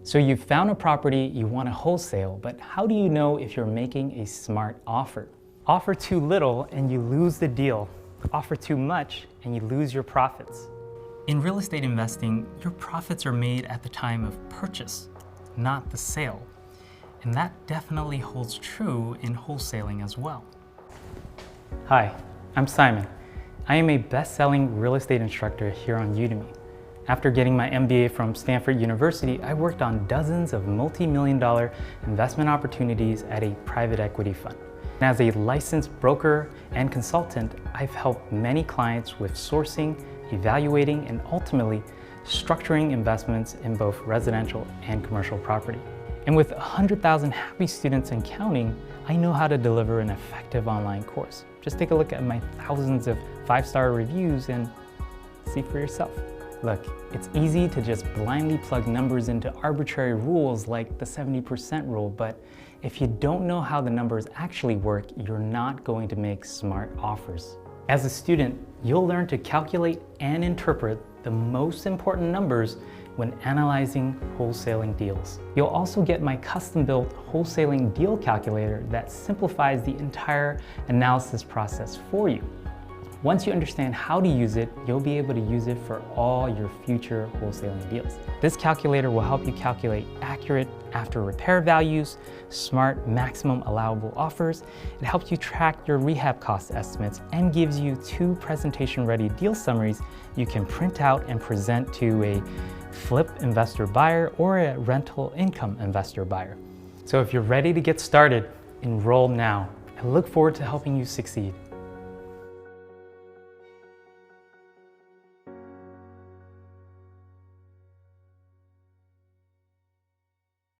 So you've found a property you want to wholesale, but how do you know if you're making a smart offer? Offer too little and you lose the deal. Offer too much and you lose your profits. In real estate investing, your profits are made at the time of purchase, not the sale. And that definitely holds true in wholesaling as well. Hi, I'm Simon. I am a best-selling real estate instructor here on Udemy. After getting my MBA from Stanford University, I worked on dozens of multi-million-dollar investment opportunities at a private equity fund. And as a licensed broker and consultant, I've helped many clients with sourcing, evaluating, and ultimately structuring investments in both residential and commercial property. And with 100,000 happy students and counting, I know how to deliver an effective online course. Just take a look at my thousands of 5-star reviews and see for yourself. Look, it's easy to just blindly plug numbers into arbitrary rules like the 70% rule, but if you don't know how the numbers actually work, you're not going to make smart offers. As a student, you'll learn to calculate and interpret the most important numbers when analyzing wholesaling deals. You'll also get my custom-built wholesaling deal calculator that simplifies the entire analysis process for you. Once you understand how to use it, you'll be able to use it for all your future wholesaling deals. This calculator will help you calculate accurate after repair values, smart maximum allowable offers. It helps you track your rehab cost estimates and gives you 2 presentation-ready deal summaries you can print out and present to a flip investor buyer or a rental income investor buyer. So if you're ready to get started, enroll now. I look forward to helping you succeed.